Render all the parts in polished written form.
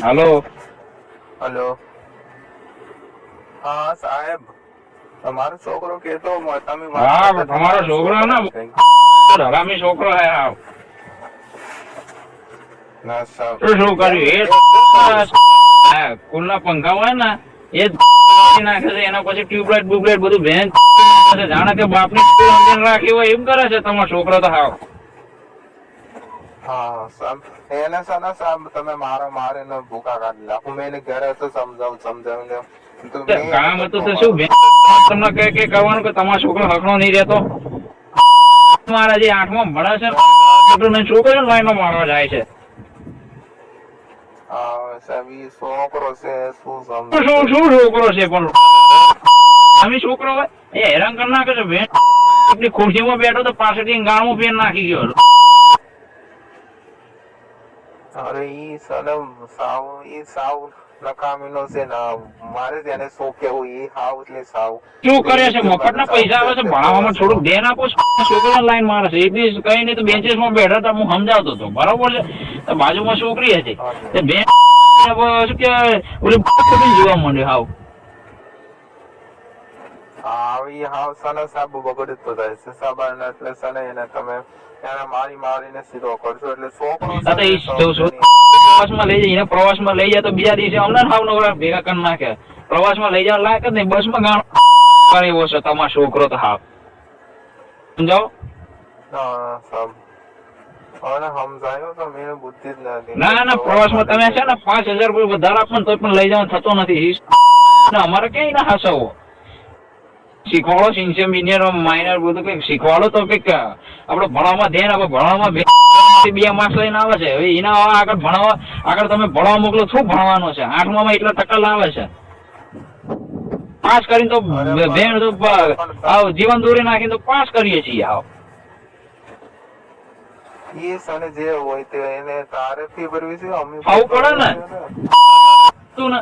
હાલો. Hello. હા સાહેબ, તમારો છોકરો કેતો તમે હા તમારો છોકરો ને હરામી છોકરો હે. ના સાહેબ શું કર્યું એ કુલ ના પંખા હોય ને એ નાખે છે એના પછી ટ્યુબલાઇટ બ્યુબલાઇટ બધું ભેન જાણે કે બાપની રાખી હોય એમ કરે છે તમારો છોકરો તો હાવ. હા સાહેબ એને સને સાહેબ તમે મારીને ભૂકા કાઢી નાખું. મેં એને ઘરે તો સમજાવીને તો મેં એને કામ હતું તો શું મારું તમને કે કરવાનું કે તમારો છોકરો હકણો નહીં રહેતો. મારા જે 8માં ભણે છે છોકરો લાઈનો મારવા જાય છે. સાહેબ ઈ છોકરો છે શું શું સમજે શું છોકરો છે પણ તમે છોકરો હોય એ હેરાન કરી નાખે છે. બેન એટલી ખુરશીમાં બેઠો તો પાછળથી ગાળમાં પેન નાખી ગયો. અરે ઈ સાવ નકામીનો છે ને મારે તેને શું કેવું ઈ હાવ એટલે સાવ શું કરે છે? ઈ મફત ના પૈસા આવે છે ભણાવવામાં થોડુંક ધ્યાન આપો. છોકરા લાઈન મારે છે એ બી કઈ નહીં તો બેન્ચીસ માં બેઠા હતા હું સમજાવતો હતો બરોબર છે. બાજુમાં છોકરી હતી બેન શું કે ઓલી જોવા માંડ્યો હાવ. આવી હાવ સને સાબ બગડતો જાય છે સાબાને એટલે સને એને તમે એને મારીને સીધો કરશો એટલે છોકરો પ્રવાસમાં લઈ જાય પ્રવાસમાં લઈ જાય તો બીજા દિવસે અમને હાવ નવરા ભેગા કરી નાખે. પ્રવાસમાં લઈ જવા લાયક જ નહીં. બસમાં ગાણો એવો છે તમારો છોકરો તો હાવ. સમજાવો સમજાયો તો મેં બુદ્ધિ જ નથી. ના પ્રવાસમાં તમે છે ને 5000 રૂપિયા વધારે આપો તો પણ લઈ જવાનું થતો નથી. અમારે ક્યાંય ના હસાવો શીખવાડો સિન્સિયર મિનિયર માઇનર બધું કઈક શીખવાડો તો કઈક આપડે ભણવામાં ધ્યાન આપો. ભણવામાં 2 માર્ક્સ લઈને આવે છે હવે એના આગળ ભણવા આગળ તમે ભણવા મોકલો શું ભણવાનું છે? 8માં એટલા ટકા લાવે છે. પાસ કરીને તો બેન તો જીવન દોરી નાખીને તો પાસ કરીએ છીએ. આવ એ સને જે હોય તે એને તારે ફી ભરવી છે. અમે આવું પડે ને તું ને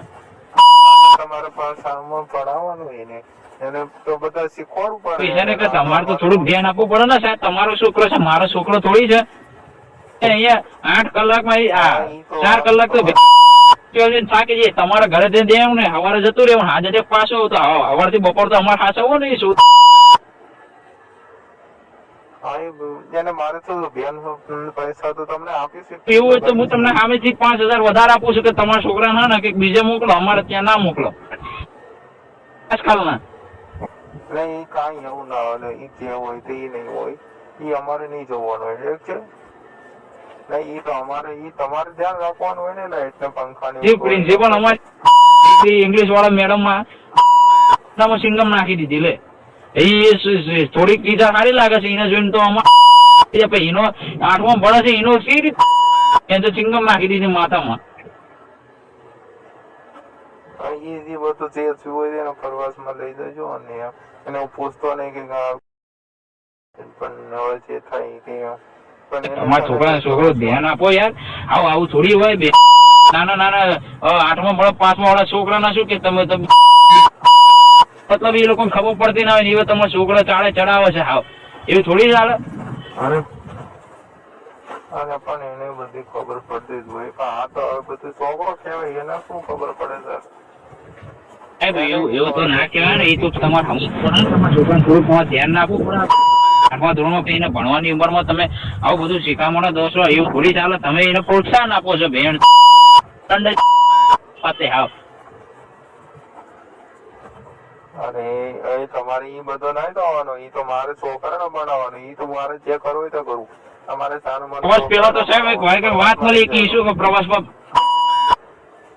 તમારે પાસામાં પડાવવાનું એને તો બધા શીખવાડવું પડે. પૈસા ને કે તમારે તો થોડુંક ધ્યાન આપવું પડે ને સાહેબ. તમારો છોકરો છે મારો છોકરો થોડી છે. અહીંયા 8 કલાકમાં 4 કલાક તો થાકી જાય. તમારા ઘરે જઈને દેવું ને સવારે જતું રહેવું આજે પાછો તો સવારથી બપોર તો અમારે ખાસવો ને શું એને મારે તો બેન પૈસા તો તમને આપી છે. એવું હોય તો હું તમને સામેથી 5000 વધારે આપું છું કે તમારા છોકરા ના ને કે બીજે મોકલો અમારે ત્યાં ના મોકલો આજકાલ ના. નહીં કાંઈ એવું ના હોય ઈ જે હોય તે નહીં હોય ઈ અમારે નહીં જોવાનું હોય છે. નહીં ઈ તો અમારે ઈ તમારે ધ્યાન રાખવાનું હોય ને એટલે પંખાની પ્રિન્સિપલ અમારી ઇંગ્લિશ વાળા મેડમ માં સિંગમ નાખી દીધી લે. એ થોડીક ચીજા સારી લાગે છે એને જોઈને તો અમારે એનો 8માં ભણે છે એનો સી રીતે એને તો સિંગમ નાખી દીધી માથામાં. એ બધું જે હોય એનો પ્રવાસમાં લઈ જજો અને એને હું પૂછતો નહીં કે પણ હવે જે થાય કે તમારા છોકરો ધ્યાન આપો યાર. આવું થોડી હોય બે નાના 8માં ભણે 5માં વાળા છોકરા ના શું કે તમે મતલબ એ લોકોને ખબર પડતી ના હોય એ તમારા છોકરા ચાળે ચડાવે છે. હાવ એવું થોડી ચાલે. અને પણ એને બધી ખબર પડતી જ હોય પણ આ તો બધું છોકરો કહેવાય એને શું ખબર પડે છે? એવું તો ના કહેવાય ને. એ તો તમારા છોકરાને થોડુંક ધ્યાન આપવું પડે. 8મા ધોરણમાં એને ભણવાની ઉંમરમાં તમે આવું બધું શીખામણો દો છો એવું થોડી ચાલે. તમે એને પ્રોત્સાહન આપો છો બેન સાથે. હાવ અરે એ તમારે ઈ બધો નહીં થવાનો. ઈ તો મારે છોકરાને બનાવવાનો. ઈ તો મારે જે કરવું હોય તો કરવું. તમારે પ્રવાસ પેલા તો સાહેબ એક વાત મળી કે શું કે પ્રવાસમાં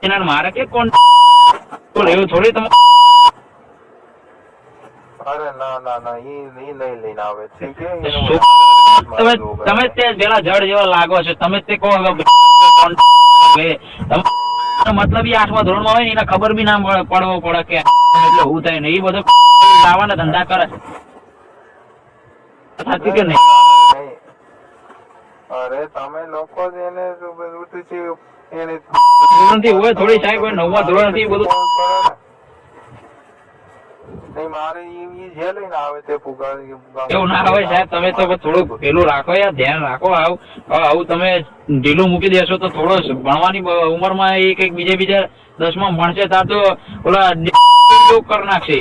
એના મારે કે કોણ એવું થોડી તમે. અરે ના ઈ નહીં લઈને આવે છે કે તમે તે પેલા જડ જેવા લાગો છો. તમે તે કહો મતલબ 8મા ધોરણમાં હોય ને એને ખબર બી ના પડવો પડે કે એટલે હું થાય ને એ બધો લાવવાના ધંધા કરે સાચી કે નહીં? અરે તમે લોકો જ એને હોય થોડી સાહેબ 9મા ધોરણ થી બધું નહીં મારે ઈ જે લઈને આવે તે પુગાડી એવું ના આવે સાહેબ, તમે તો થોડું પેલું રાખો યાર, ધ્યાન રાખો. આવું તમે ઢીલું મૂકી દેશો તો થોડો ભણવાની ઉંમરમાં એ કંઈક બીજા 10માં ભણશે તાર તો ઓલા કરી નાખશે.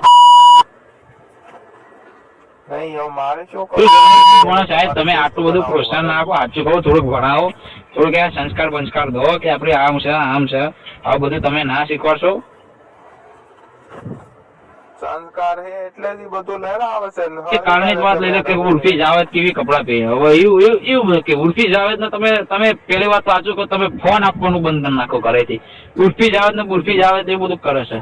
નહીં હવે મારે શું પણ સાહેબ તમે આટલું બધું પ્રોત્સાહન ના આપો, સાચું કહો, થોડુંક ભણાવો, થોડુંક સંસ્કાર બંસ્કાર દો કે આપણે આમ છે આમ છે, આવું બધું તમે ના શીખવાડશો. સંસ્કાર હે એટલે જ ઈ બધું લઈને આવે છે એ કારણે જ વાત લઈ લો કે ઉર્ફી જાવેદ કેવી કપડાં પહેરે. હવે એવું કે ઉર્ફી જાવેદ ને તમે પેલી વાત તો સાચું કહો, તમે ફોન આપવાનું બંધ કરી નાખો ઘરેથી. ઉર્ફી જાવેદ ને ઉર્ફી જાવેદ એ બધું કરે છે.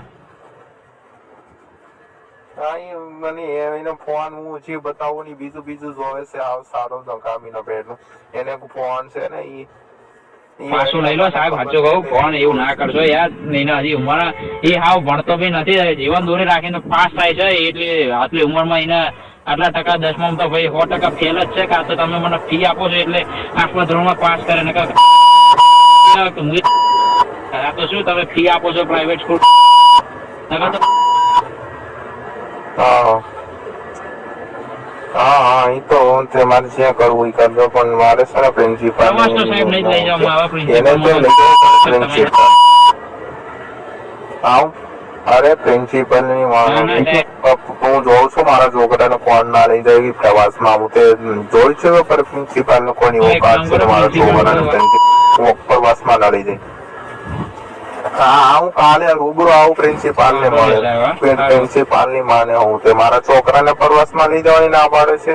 મને એને ફોન હું જે બતાવું ને બીજું જોવે છે આ સારો ધકામીનો પેટનું એને ફોન છે ને ઈ પાછું લઈ લો સાહેબ, સાચું કહું, ફોન એવું ના કરશો યાર. નહીં હજી ઉંમર એ હાવ ભણતો બી નથી, જીવન દોરી રાખીને પાસ થાય છે. એટલે આટલી ઉંમરમાં એને આટલા ટકા 10માં તો ભાઈ 100% ફેલ જ છે. કાં તો તમે મને ફી આપો છો એટલે 8મા ધોરણમાં પાસ કરે ને તો શું તમે ફી આપો છો પ્રાઇવેટ સ્કૂલ? હા ઈ તો મારે જ્યાં કરવું એ કરજો, પણ મારે છે ને પ્રિન્સિપાલ પ્રવાસ તો સાહેબ નહીં લઈ જાવ આવા પ્રિન્સિપાલ આવ અરે પ્રિન્સિપલ ની હું જોઉં છું મારા છોકરાને ફોન ના લઈ જાય પ્રવાસમાં. હું તે જોઈ છે પર પ્રિન્સિપાલ નો કોની ઓકાત છે મારા છોકરાને પ્રવાસમાં ના લઈ જાય. હા હું કાલે રૂબરૂ આવું પ્રિન્સિપાલ ને મળે, પ્રિન્સિપાલ ની માને હું તે મારા છોકરાને પ્રવાસમાં લઈ જવાની ના પાડે છે.